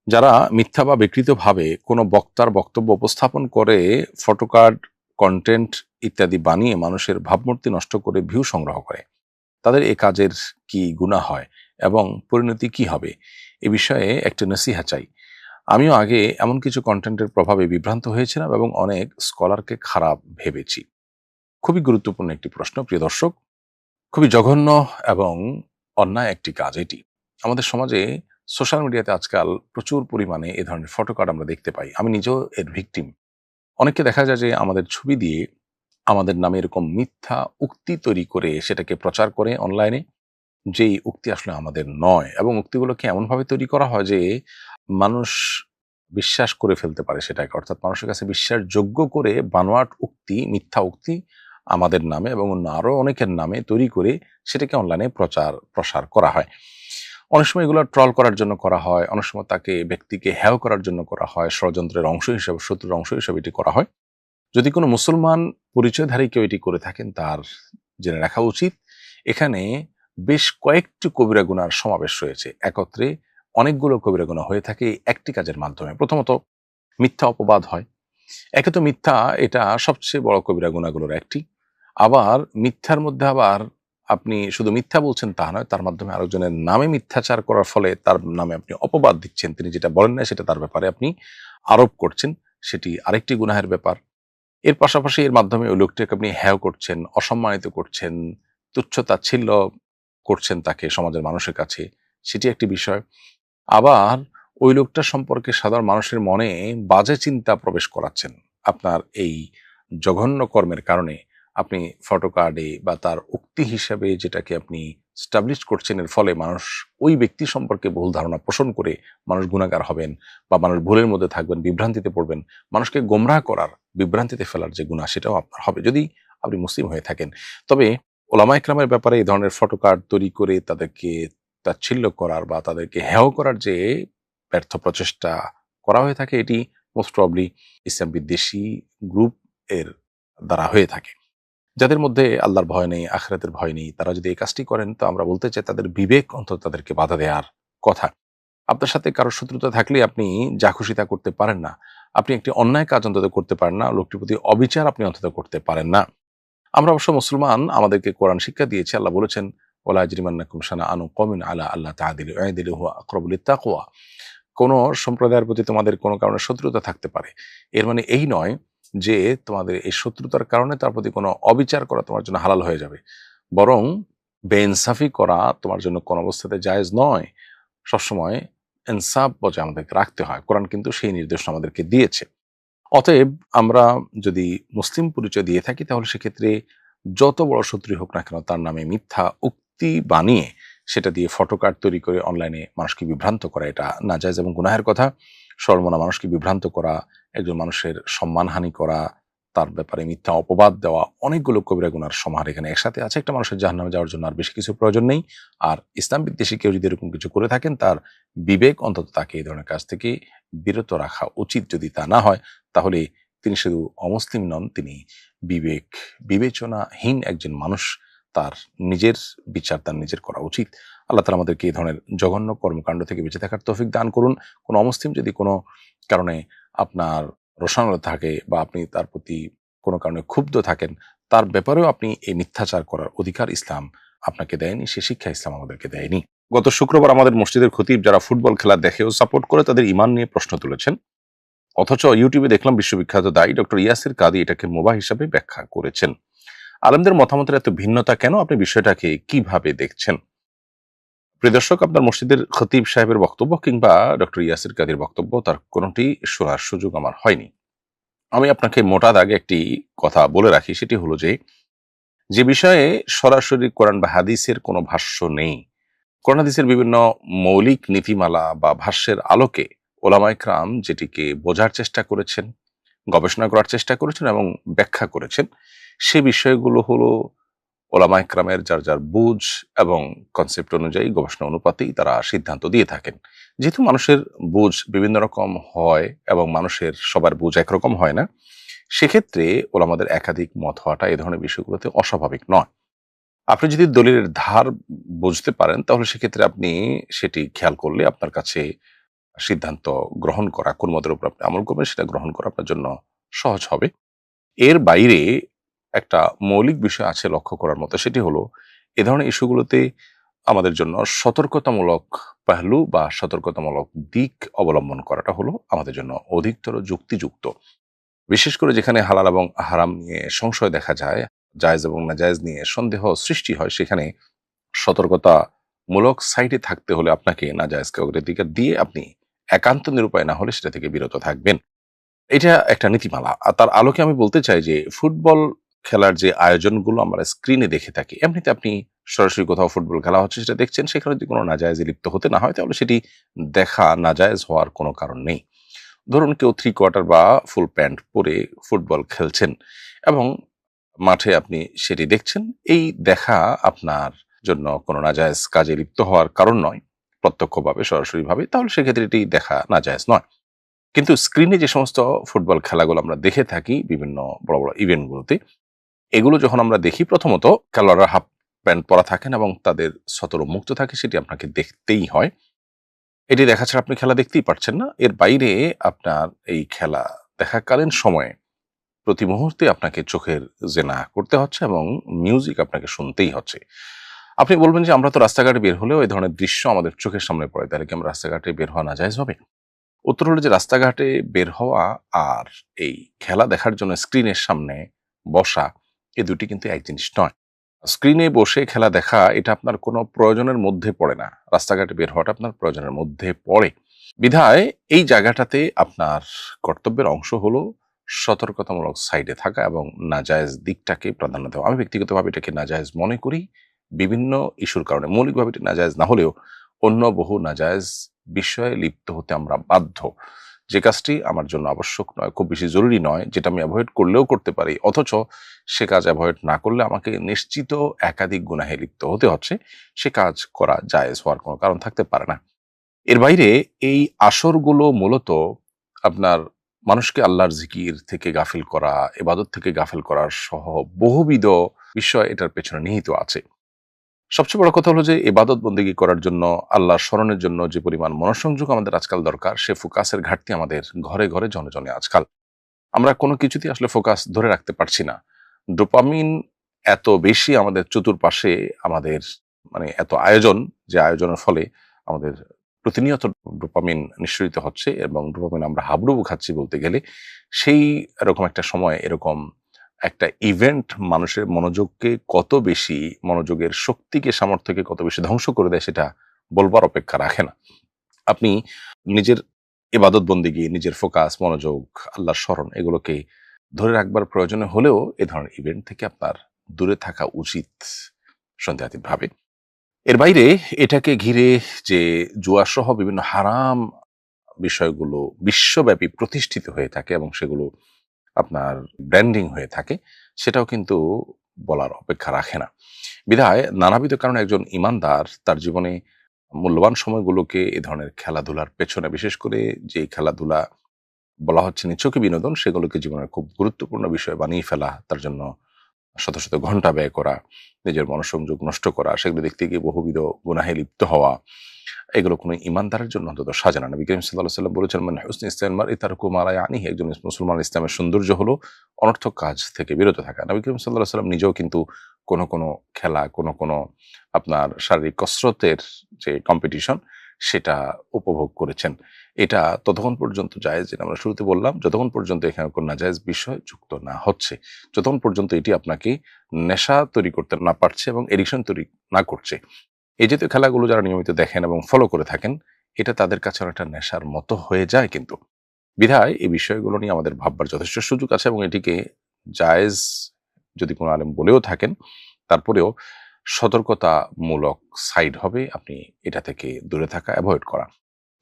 যারা মিথ্যা বা বিকৃতভাবে কোনো বক্তার বক্তব্য উপস্থাপন করে ফটোকার্ড, কন্টেন্ট ইত্যাদি বানিয়ে মানুষের ভাবমূর্তি নষ্ট করে ভিউ সংগ্রহ করে, তাদের এ কাজের কি গুনাহ হয় এবং পরিণতি কি হবে, এ বিষয়ে একটা নসিহা চাই। আমিও আগে এমন কিছু কন্টেন্টের প্রভাবে বিভ্রান্ত হয়েছিলাম এবং অনেক স্কলারকে খারাপ ভেবেছি। খুবই গুরুত্বপূর্ণ একটি প্রশ্ন, প্রিয় দর্শক। খুবই জঘন্য এবং অন্যায় একটি কাজ এটি। আমাদের সমাজে সোশ্যাল মিডিয়াতে আজকাল প্রচুর পরিমাণে এ ধরনের ফটোকার্ড আমরা দেখতে পাই। আমি নিজেও এর ভিকটিম। অনেককে দেখা যায় যে আমাদের ছবি দিয়ে আমাদের নামে এরকম মিথ্যা উক্তি তৈরি করে সেটাকে প্রচার করে অনলাইনে, যেই উক্তি আসলে আমাদের নয়, এবং উক্তিগুলোকে এমনভাবে তৈরি করা হয় যে মানুষ বিশ্বাস করে ফেলতে পারে সেটাকে, অর্থাৎ মানুষের কাছে বিশ্বাসযোগ্য করে বানোয়াট উক্তি, মিথ্যা উক্তি আমাদের নামে এবং অন্য আরো অনেকের নামে তৈরি করে সেটাকে অনলাইনে প্রচার প্রসার করা হয়। অনেক সময় এগুলো ট্রল করার জন্য করা হয়, অনেক সময় তাকে ব্যক্তিকে হেয় করার জন্য করা হয়, ষড়যন্ত্রের অংশ হিসেবে, শত্রুর অংশ হিসেবে এটি করা হয়। যদি কোনো মুসলমান পরিচয়ধারী কেউ এটি করে থাকেন, তার জেনে রাখা উচিত এখানে বেশ কয়েকটি কবিরা গুনার সমাবেশ রয়েছে। একত্রে অনেকগুলো কবিরা গুনাহ হয়ে থাকে এই একটি কাজের মাধ্যমে। প্রথমত, মিথ্যা অপবাদ হয়। একে তো মিথ্যা, এটা সবচেয়ে বড় কবিরা গুনাহগুলোর একটি। আবার মিথ্যার মধ্যে আবার আপনি শুধু মিথ্যা বলছেন তা নয়, তার মাধ্যমে আরেকজনের নামে মিথ্যাচার করার ফলে তার নামে আপনি অপবাদ দিচ্ছেন। তিনি যেটা বলেন না সেটা তার ব্যাপারে আপনি আরোপ করছেন, সেটি আরেকটি গুনাহের ব্যাপার। এর পাশাপাশি এর মাধ্যমে ওই লোকটাকে আপনি হেয় করছেন, অসম্মানিত করছেন, তুচ্ছ-তাচ্ছিল্য করছেন তাকে সমাজের মানুষের কাছে, সেটি একটি বিষয়। আবার ওই লোকটা সম্পর্কে সাধারণ মানুষের মনে বাজে চিন্তা প্রবেশ করাচ্ছেন। আপনার এই জঘন্য কর্মের কারণে আপনি ফটোকার্ডে বা তার উক্তি হিসাবে যেটাকে আপনি স্টাবলিশ করছেন, এর ফলে মানুষ ওই ব্যক্তি সম্পর্কে ভুল ধারণা পোষণ করে মানুষ গুনাহগার হবেন বা মানুষ ভুলের মধ্যে থাকবেন, বিভ্রান্তিতে পড়বেন। মানুষকে গোমরাহ করার, বিভ্রান্তিতে ফেলার যে গুনাহ, সেটাও আপনার হবে যদি আপনি মুসলিম হয়ে থাকেন। তবে ওলামা ইকরামের ব্যাপারে এই ধরনের ফটোকার্ড তৈরি করে তাদেরকে তাচ্ছিল্য করার বা তাদেরকে হেয় করার যে ব্যর্থ প্রচেষ্টা করা হয়ে থাকে, এটি মোস্ট প্রবাবলি ইসলাম বিদ্বেষী গ্রুপ এর দ্বারা হয়ে থাকে। যাদের মধ্যে আল্লাহর ভয় নেই, আখিরাতের ভয় নেই, তারা যদি এই কাজটি করেন, তো আমরা বলতে চাই তাদের বিবেক অন্তত তাদেরকে বাধা দেওয়ার কথা। আপনার সাথে কারো শত্রুতা থাকলে আপনি যা খুশি তা করতে পারেন না। আপনি একটি অন্যায় কাজ অন্তত করতে পারেন না, লোকটির প্রতি অবিচার আপনি অন্তত করতে পারেন না। আমরা অবশ্য মুসলমান, আমাদেরকে কোরআন শিক্ষা দিয়েছে। আল্লাহ বলেছেন, ওয়ালা ইয়াজরিমান্নাকুম শানাআনু কওমিন আলা আল্লা তা'দিলু ই'দিলু হুয়া আকরাবু লিত-তাকওয়া। কোন সম্প্রদায়ের প্রতি তোমাদের কোনো কারণে শত্রুতা থাকতে পারে। এর মানে এই নয় যে তোমাদের এই শত্রুতার কারণে তার প্রতি কোনো অবিচার করা তোমার জন্য হালাল হয়ে যাবে। বরং বেইনসাফি করা তোমার জন্য কোন অবস্থাতে জায়েজ নয়। সবসময় ইনসাফ বজায় আমাদেরকে রাখতে হয়। কোরআন কিন্তু সেই নির্দেশনা আমাদেরকে দিয়েছে। অতএব আমরা যদি মুসলিম পরিচয় দিয়ে থাকি, তাহলে সেক্ষেত্রে যত বড় শত্রুই হোক না কেন, তার নামে মিথ্যা উক্তি বানিয়ে সেটা দিয়ে ফটোকার্ড তৈরি করে অনলাইনে মানুষকে বিভ্রান্ত করা, এটা নাজায়েজ এবং গুনাহের কথা। সর্বমনা মানুষকে বিভ্রান্ত করা, একজন মানুষের সম্মানহানি করা, তার ব্যাপারে মিথ্যা অপবাদ দেওয়া, অনেকগুলো কবিরা গুনার সমাহার এখানে একসাথে আছে। একটা মানুষের জাহান্নামে যাওয়ার জন্য আর বেশি কিছু প্রয়োজন নেই। আর ইসলাম বিদ্বেষী কেউ যদি এরকম কিছু করে থাকেন, তার বিবেক অন্তত তাকে এই ধরনের কাজ থেকে বিরত রাখা উচিত। যদি তা না হয়, তাহলে তিনি শুধু অমুসলিম নন, তিনি বিবেচনাহীন একজন মানুষ। তার নিজের বিচার তার নিজের করা উচিত। আল্লাহ তাআলা আমাদেরকে এই ধরনের জঘন্য কর্মকাণ্ড থেকে বেঁচে থাকার তৌফিক দান করুন। কোনো অমুসলিম যদি কোনো কারণে আপনার রোষানল থাকে বা আপনি তার প্রতি কোনো কারণে ক্ষুব্ধ থাকেন, তার ব্যাপারেও আপনি এই মিথ্যাচার করার অধিকার ইসলাম আপনাকে দেয়নি, সে শিক্ষা ইসলাম আমাদেরকে দেয়নি। গত শুক্রবার আমাদের মসজিদের খতিব যারা ফুটবল খেলা দেখে ও সাপোর্ট করে, তাদের ঈমান নিয়ে প্রশ্ন তুলেছেন। অথচ ইউটিউবে দেখলাম বিশ্ববিখ্যাত দায়ী ডক্টর ইয়াসির কাদি এটাকে মুবাহ হিসাবে ব্যাখ্যা করেছেন। আলেমদের মতামতের এত ভিন্নতা কেন? আপনি বিষয়টাকে কিভাবে দেখছেন? প্রিয় দর্শক, আপনার মসজিদের খতিব সাহেবের বক্তব্য কিংবা ডক্টর ইয়াসির কাদির বক্তব্য, তার কোনোটি শোনার সুযোগ আমার হয়নি। আমি আপনাকে মোটা দাগে একটি কথা বলে রাখি, সেটি হলো যে বিষয়ে সরাসরি কোরআন বা হাদিসের কোনো ভাষ্য নেই, কোরআন হাদিসের বিভিন্ন মৌলিক নীতিমালা বা ভাষ্যের আলোকে ওলামায়ে কেরাম যেটিকে বোঝার চেষ্টা করেছেন, গবেষণা করার চেষ্টা করেছেন এবং ব্যাখ্যা করেছেন, সে বিষয়গুলো হলো ওলামায়ে কেরামের যার যার বুঝ এবং কনসেপ্ট অনুযায়ী, গবেষণা অনুপাতেই তারা সিদ্ধান্ত দিয়ে থাকেন। যেহেতু মানুষের বুঝ বিভিন্ন রকম হয় এবং মানুষের সবার বুঝ একরকম হয় না, সেক্ষেত্রে ওলামাদের একাধিক মত হওয়াটা এ ধরনের বিষয়গুলোতে অস্বাভাবিক নয়। আপনি যদি দলিলের ধার বুঝতে পারেন, তাহলে সেক্ষেত্রে আপনি সেটি খেয়াল করলে আপনার কাছে সিদ্ধান্ত গ্রহণ করা, কোন মতের উপর আপনি আমল করবেন সেটা গ্রহণ করা আপনার জন্য সহজ হবে। এর বাইরে একটা মৌলিক বিষয় আছে লক্ষ্য করার মতো, সেটি হলো এ ধরনের ইস্যুগুলোতে আমাদের জন্য সতর্কতামূলক পেহলু বা সতর্কতামূলক দিক অবলম্বন করাটা হলো আমাদের জন্য অধিকতর যুক্তিযুক্ত। বিশেষ করে যেখানে হালাল এবং হারাম নিয়ে সংশয় দেখা যায়, জায়েজ এবং নাজায়েজ নিয়ে সন্দেহ সৃষ্টি হয়, সেখানে সতর্কতামূলক সাইডে থাকতে হলে আপনাকে নাজায়েজকে অগ্রাধিকার দিয়ে আপনি একান্ত নিরুপায় না হলে সেটা থেকে বিরত থাকবেন। এটা একটা নীতিমালা। আর তার আলোকে আমি বলতে চাই যে ফুটবল খেলার যে আয়োজনগুলো আমরা স্ক্রিনে দেখে থাকি, এমনিতে আপনি সরাসরি কোথাও ফুটবল খেলা হচ্ছে সেটা দেখছেন, সেখানে যদি কোনো নাজায়েজে লিপ্ত হতে না হয় তাহলে সেটি দেখা নাজায়েজ হওয়ার কোনো কারণ নেই। ধরুন কেউ 3 কোয়ার্টার বা ফুল প্যান্ট পরে ফুটবল খেলছেন এবং মাঠে আপনি সেটি দেখছেন। এই দেখা আপনার জন্য কোনো নাজায়েজ কাজে লিপ্ত হওয়ার কারণ নয়, প্রত্যক্ষভাবে সরাসরিভাবে, তাহলে সেক্ষেত্রে এটি দেখা নাজায়েজ নয়। কিন্তু স্ক্রিনে যে সমস্ত ফুটবল খেলাগুলো আমরা দেখে থাকি বিভিন্ন বড়, বড় ইভেন্টগুলোতে, এগুলো যখন আমরা দেখি প্রথমত খেলোয়াড়রা হাফ প্যান্ট পরা থাকেন এবং তাদের সতর মুক্ত থাকে, সেটি আপনাকে দেখতেই হয়। এটি দেখা ছাড়া আপনি খেলা দেখতেই পারছেন না। এর বাইরে আপনার এই খেলা দেখাকালীন সময়ে প্রতি মুহূর্তে আপনাকে চোখের জেনা করতে হচ্ছে এবং মিউজিক আপনাকে শুনতেই হচ্ছে। আপনি বলবেন যে আমরা তো রাস্তাঘাটে বের হলেও এই ধরনের দৃশ্য আমাদের চোখের সামনে পড়ে, তাহলে কি আমরা রাস্তাঘাটে বের হওয়া নাজায়েজ হবে? উত্তর হলো যে রাস্তাঘাটে বের হওয়া আর এই খেলা দেখার জন্য স্ক্রিনের সামনে বসা, এই দুটি কিন্তু এক জিনিস নয়। স্ক্রিনে বসে খেলা দেখা এটা আপনার কোনো প্রয়োজনের মধ্যে পড়ে না। রাস্তাঘাটে বের হওয়াটা আপনার প্রয়োজনের মধ্যে পড়ে। বিধায় এই জায়গাটাতে আপনার কর্তব্যের অংশ হলো সতর্কতামূলক সাইডে থাকা এবং নাজায়েজ দিকটাকে প্রাধান্য দেওয়া। আমি ব্যক্তিগতভাবে এটাকে নাজায়েজ মনে করি বিভিন্ন ইস্যুর কারণে। মৌলিকভাবে এটি নাজায়েজ না হলেও অন্য বহু নাজায়েজ বিষয়ে লিপ্ত হতে আমরা বাধ্য। যে কাজটি আমার জন্য আবশ্যক নয়, খুব বেশি জরুরি নয়, যেটা আমি এভয়েড করলেও করতে পারি, অথচ সে কাজ এভয়েড না করলে আমাকে নিশ্চিত একাধিক গুনাহে লিপ্ত হতে হচ্ছে, সে কাজ করা জায়েজ হওয়ার কোনো কারণ থাকতে পারে না। এর বাইরে এই আসরগুলো মূলত আপনার মানুষকে আল্লাহর জিকির থেকে গাফিল করা, ইবাদত থেকে গাফিল করার সহ বহুবিধ বিষয় এটার পেছনে নিহিত আছে। সবচেয়ে বড় কথা হলো যে ইবাদত বন্দেগী করার জন্য, আল্লাহর স্মরণের জন্য যে পরিমাণ মনোসংযোগ আমাদের আজকাল দরকার, সে ফোকাসের ঘাটতি আমাদের ঘরে, ঘরে জনে, জনে আজকাল। আমরা কোনো কিছুতেই আসলে ফোকাস ধরে রাখতে পারছি না। ডোপামিন এত বেশি আমাদের চতুর্পাশে, আমাদের মানে এত আয়োজন, যে আয়োজনের ফলে আমাদের প্রতিনিয়ত ডোপামিন নিঃসরিত হচ্ছে এবং ডোপামিন আমরা হাবুডুবু খাচ্ছি বলতে গেলে। সেই এরকম একটা সময় এরকম একটা ইভেন্ট মানুষের মনোযোগকে কত বেশি, মনোযোগের শক্তিকে, সামর্থ্যকে কত বেশি ধ্বংস করে দেয় সেটা বলবার অপেক্ষা রাখে না। আপনি নিজের ইবাদত বন্দেগী, নিজের ফোকাস, মনোযোগ, আল্লাহর স্মরণ এগুলোকে ধরে রাখবার প্রয়োজনে হলেও এ ধরনের ইভেন্ট থেকে আপনার দূরে থাকা উচিত সন্দেহাতীতভাবে। এর বাইরে এটাকে ঘিরে যে জুয়াসহ বিভিন্ন হারাম বিষয়গুলো বিশ্বব্যাপী প্রতিষ্ঠিত হয়ে থাকে এবং সেগুলো আপনার ব্র্যান্ডিং হয়ে থাকে, সেটাও কিন্তু বলার অপেক্ষা রাখে না। বিধায় নানাবিধ কারণে একজন ঈমানদার তার জীবনে মূল্যবান সময়গুলোকে এ ধরনের খেলাধুলার পেছনে, বিশেষ করে যে খেলাধুলা বলা হচ্ছে নিছকই বিনোদন, সেগুলোকে জীবনের খুব গুরুত্বপূর্ণ বিষয় বানিয়ে ফেলা, তার জন্য শত, শত ঘন্টা ব্যয় করা, নিজের মনোসংযোগ নষ্ট করা, সেগুলো দেখতে গিয়ে বহুবিধ গুনাহে লিপ্ত হওয়া, এগুলো কোনো ঈমানদারের জন্য অন্তত সাজানো না। নবী করিম সাল্লাল্লাহু আলাইহি ওয়াসাল্লাম বলেছেন, "মান হুসনি ইসলামিল মারই তারকু মা লা ইয়ানিহি", একজন মুসলমান ইসলামের সৌন্দর্য হলো অনর্থক কাজ থেকে বিরত থাকা। নবী করিম সাল্লাল্লাহু আলাইহি ওয়াসাল্লাম নিজেও কিন্তু কোনো খেলা, কোনো আপনার শারীরিক কসরতের যে কম্পিটিশন, সেটা উপভোগ করেছেন। এটা ততক্ষণ পর্যন্ত জায়েজ, যেটা আমরা শুরুতে বললাম, যতক্ষণ পর্যন্ত এখানে কোনো নাজায়েজ বিষয় যুক্ত না হচ্ছে, যতক্ষণ পর্যন্ত এটি আপনাকে নেশা তৈরি করতে না পারছে এবং এডিকশন তৈরি না করছে। এই জাতীয় খেলাগুলো যারা নিয়মিত দেখেন এবং ফলো করে থাকেন, এটা তাদের কাছে অনেকটা নেশার মতো হয়ে যায় কিন্তু। বিধায় এই বিষয়গুলো নিয়ে আমাদের ভাববার যথেষ্ট সুযোগ আছে এবং এটিকে জায়েজ যদি কোনো আলেম বলেও থাকেন, তারপরেও সতর্কতামূলক সাইড হবে আপনি এটা থেকে দূরে থাকা, এভয়েড করা।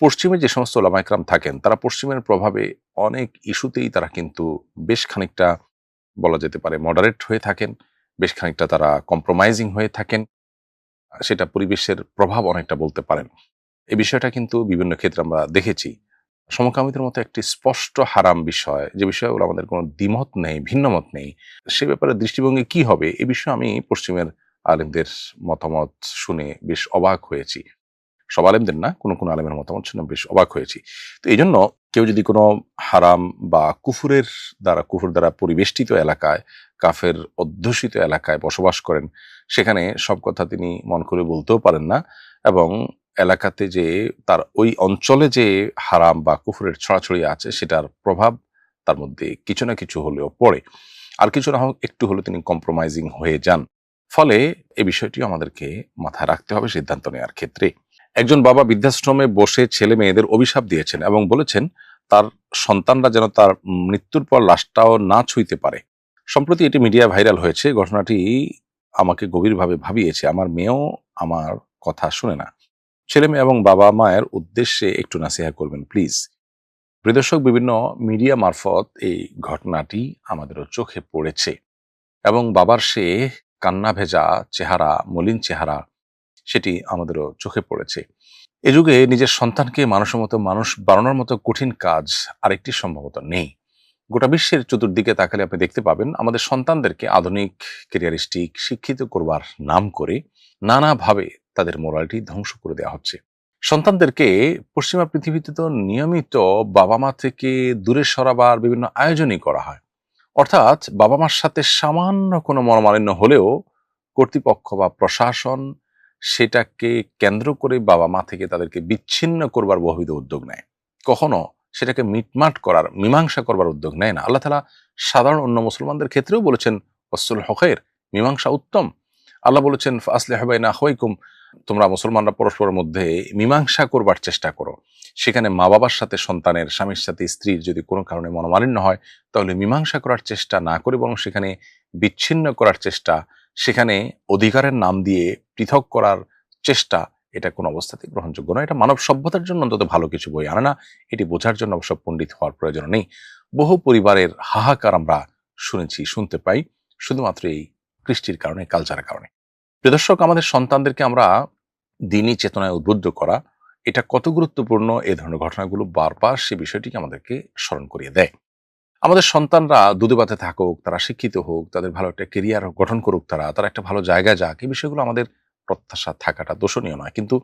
পশ্চিমে যে সমস্ত ওলামা ইকরাম থাকেন, তারা পশ্চিমের প্রভাবে অনেক ইস্যুতেই তারা কিন্তু বেশ খানিকটা বলা যেতে পারে মডারেট হয়ে থাকেন, বেশ খানিকটা তারা কম্প্রোমাইজিং হয়ে থাকেন। সেটা পরিবেশের প্রভাব অনেকটা বলতে পারেন। এই বিষয়টা কিন্তু বিভিন্ন ক্ষেত্রে আমরা দেখেছি। সমকামীদের মতো একটি স্পষ্ট হারাম বিষয়, যে বিষয়ে আমাদের কোনো দ্বিমত নেই, ভিন্নমত নেই, সে ব্যাপারে দৃষ্টিভঙ্গি কি হবে? এ বিষয়ে আমি পশ্চিমের আলেমদের মতামত শুনে বেশ অবাক হয়েছি। সব আলেমদের না, কোনো আলেমের মতামত শুনে বেশ অবাক হয়েছি। তো এই জন্য কেউ যদি কোনো হারাম বা কুফর দ্বারা পরিবেষ্টিত এলাকায়, কাফের অধ্যুষিত এলাকায় বসবাস করেন, সেখানে সব কথা তিনি মন করে বলতেও পারেন না, এবং এলাকাতে যে তার ওই অঞ্চলে যে হারাম বা কুফরের ছড়াছড়ি আছে সেটার প্রভাব তার মধ্যে কিছু না কিছু হলেও পড়ে, আর কিছু না হোক একটু হলে তিনি কম্প্রোমাইজিং হয়ে যান। ফলে এই বিষয়টিও আমাদেরকে মাথায় রাখতে হবে সিদ্ধান্ত নেওয়ার ক্ষেত্রে। একজন বাবা বৃদ্ধাশ্রমে বসে ছেলে মেয়েদের অভিশাপ দিয়েছেন এবং বলেছেন তার সন্তানরা যেন তার মৃত্যুর পর লাশটাও না ছুঁইতে পারে। সম্প্রতি এটি মিডিয়া ভাইরাল হয়েছে। ঘটনাটি আমাকে গভীরভাবে ভাবিয়েছে। আমার মেয়েও আমার কথা শুনে না। ছেলে মেয়ে এবং বাবা মায়ের উদ্দেশ্যে একটু নাসিহা করবেন প্লিজ। প্রিয় দর্শক, বিভিন্ন মিডিয়া মারফত এই ঘটনাটি আমাদেরও চোখে পড়েছে এবং বাবার সে কান্না ভেজা চেহারা, মলিন চেহারা, সেটি আমাদেরও চোখে পড়েছে। এ যুগে নিজের সন্তানকে মানুষের মতো মানুষ বানানোর মতো কঠিন কাজ আরেকটি সম্ভবত নেই। গোটা বিশ্বের চতুর্দিকে তাকালে আপনি দেখতে পাবেন আমাদের সন্তানদেরকে আধুনিক, ক্যারিয়ারিস্টিক, শিক্ষিত করবার নাম করে নানাভাবে তাদের মোরালিটি ধ্বংস করে দেওয়া হচ্ছে। সন্তানদেরকে পশ্চিমা পৃথিবীতে তো নিয়মিত বাবা মা থেকে দূরে সরাবার বিভিন্ন আয়োজনই করা হয়। অর্থাৎ বাবা মার সাথে সামান্য কোনো মনোমালিন্য হলেও কর্তৃপক্ষ বা প্রশাসন সেটাকে কেন্দ্র করে বাবা মা থেকে তাদেরকে বিচ্ছিন্ন করবার বহুবিধ উদ্যোগ নেয়। কখনো সেটাকে মিটমাট করার, মীমাংসা করবার উদ্যোগ নেয় না। আল্লাহ তাআলা সাধারণ অন্য মুসলমানদের ক্ষেত্রেও বলেছেন ওয়াসলুহ খায়র, মীমাংসা উত্তম। আল্লাহ বলেছেন ফাসলিহু বাইনা আখাওয়াইকুম, তোমরা মুসলমানরা পরস্পরের মধ্যে মীমাংসা করবার চেষ্টা করো। সেখানে মা বাবার সাথে সন্তানের, স্বামীর সাথে স্ত্রীর যদি কোনো কারণে মনোমালিন্য হয়, তাহলে মীমাংসা করার চেষ্টা না করে বরং সেখানে বিচ্ছিন্ন করার চেষ্টা, সেখানে অধিকারের নাম দিয়ে পৃথক করার চেষ্টা, এটা কোনো অবস্থাতেই গ্রহণযোগ্য নয়। এটা মানব সভ্যতার জন্য অন্তত ভালো কিছু বই আনে না। এটি বোঝার জন্য অবশ্য পণ্ডিত হওয়ার প্রয়োজন নেই। বহু পরিবারের হাহাকার আমরা শুনতে পাই শুধুমাত্র এই কৃষ্টির কারণে, কালচারের কারণে। প্রিয় দর্শক, আমাদের সন্তানদেরকে আমরা দিনী চেতনায় উদ্বুদ্ধ করা, এটা কত গুরুত্বপূর্ণ, এই ধরনের ঘটনাগুলো বারবার সে বিষয়টিকে আমাদেরকে স্মরণ করিয়ে দেয়। আমাদের সন্তানরা দুধে ভাতে থাকুক, তারা শিক্ষিত হোক, তাদের ভালো একটা কেরিয়ার গঠন করুক, তারা একটা ভালো জায়গায় যাক, এই বিষয়গুলো আমাদের প্রত্যাশা থাকাটা দোষণীয় নয়। কিন্তু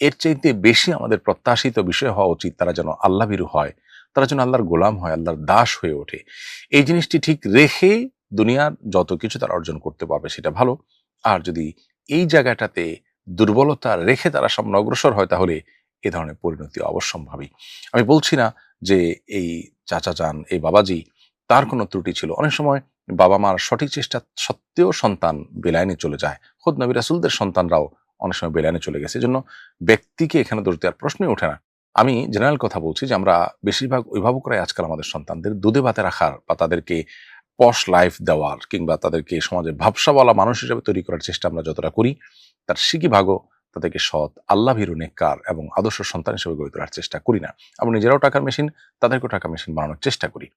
এর চাইতে বেশি আমাদের প্রত্যাশিত বিষয় হওয়া উচিত তারা যেন আল্লাহ ভীরু হয়, তারা যেন আল্লাহর গোলাম হয়, আল্লাহর দাস হয়ে ওঠে। এই জিনিসটি ঠিক রেখে দুনিয়ার যত কিছু তারা অর্জন করতে পারবে সেটা ভালো। আর যদি এই জায়গাটাতে দুর্বলতা রেখে তারা সামনে অগ্রসর হয়, তাহলে এ ধরনের পরিণতি অবশ্যম্ভাবী। আমি বলছি না যে এই চাচা যান, এই বাবাজি তার কোনো ত্রুটি ছিল। অনেক সময় বাবা মার সঠিক চেষ্টা সত্ত্বেও সন্তান বেলাইনে চলে যায়। খোদ নবী রাসূলদের সন্তানরাও অনেক সময় বেলাইনে চলে গেছে। এজন্য ব্যক্তিকে এখানে দোষ দেওয়ার প্রশ্নই ওঠে না। আমি জেনারেল কথা বলছি যে আমরা বেশিরভাগ অভিভাবকরাই আজকাল আমাদের সন্তানদের দুধে ভাতে রাখার বা তাদেরকে পশ লাইফ দেওয়ার কিংবা তাদেরকে সমাজে ভাবসাওয়ালা মানুষ হিসেবে তৈরি করার চেষ্টা আমরা যতটা করি, তার সিকিভাগও তাদেরকে সৎ, আল্লাহ ভীরু, নেককার এবং আদর্শ সন্তান হিসেবে গড়ে তোলার চেষ্টা করি না। আমরা নিজেরাও টাকার মেশিন, তাদেরকেও টাকা মেশিন বানানোর চেষ্টা করি।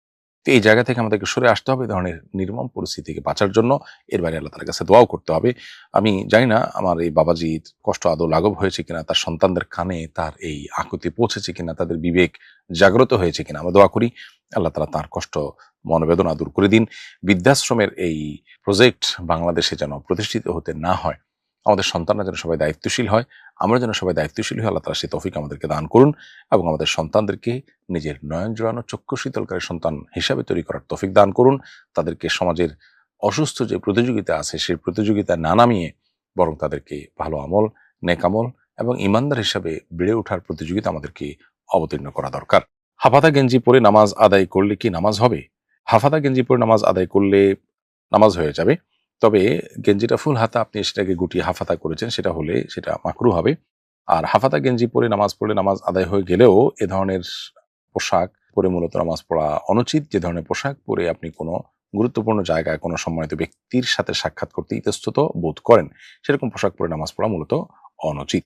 তো এই জায়গা থেকে আমাদেরকে সরে আসতে হবে, এই ধরনের নির্মম পরিস্থিতি থেকে বাঁচার জন্য। এর বাইরে আল্লাহ তাআলার কাছে দোয়াও করতে হবে। আমি জানি না আমার এই বাবাজির কষ্ট আদৌ লাঘব হয়েছে কিনা, তার সন্তানদের কানে তার এই আকুতি পৌঁছেছে কিনা, তাদের বিবেক জাগ্রত হয়েছে কিনা। আমরা দোয়া করি আল্লাহ তাআলা তার কষ্ট, মনোবেদনা দূর করে দিন। বৃদ্ধাশ্রমের এই প্রজেক্ট বাংলাদেশে যেন প্রতিষ্ঠিত হতে না হয়। আমাদের সন্তানরা যেন সবাই দায়িত্বশীল হয়, আমরা যেন সবাই দায়িত্বশীল হই। আল্লাহ তাআলা সেই তৌফিক আমাদেরকে দান করুন এবং আমাদের সন্তানদেরকে নিজের নয়ন জোড়ানো, চক্ষু শীতলকারী সন্তান হিসাবে তৈরি করার তৌফিক দান করুন। তাদেরকে সমাজের অসুস্থ যে প্রতিযোগিতা আছে সেই প্রতিযোগিতায় না নামিয়ে বরং তাদেরকে ভালো আমল, নেক আমল এবং ইমানদার হিসাবে বেড়ে ওঠার প্রতিযোগিতা আমাদেরকে অবতীর্ণ করা দরকার। হাফাতা গেঞ্জি পরে নামাজ আদায় করলে কি নামাজ হবে? হাফাতা গেঞ্জি পরে নামাজ আদায় করলে নামাজ হয়ে যাবে। তবে গেঞ্জিটা ফুল হাতা, আপনি সেটাকে গুটিয়ে হাফাতা করেছেন, সেটা হলে সেটা মাকরুহ হবে। আর হাফাতা গেঞ্জি পরে নামাজ পড়লে নামাজ আদায় হয়ে গেলেও এ ধরনের পোশাক পরে মূলত নামাজ পড়া অনুচিত। যে ধরনের পোশাক পরে আপনি কোনো গুরুত্বপূর্ণ জায়গায় কোনো সম্মানিত ব্যক্তির সাথে সাক্ষাৎ করতে ইতস্তত বোধ করেন, সেরকম পোশাক পরে নামাজ পড়া মূলত অনুচিত।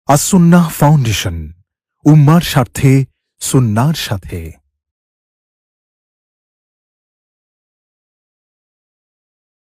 আসুন্নাহ ফাউন্ডেশন, উম্মার স্বার্থে সুন্নাহর সাথে।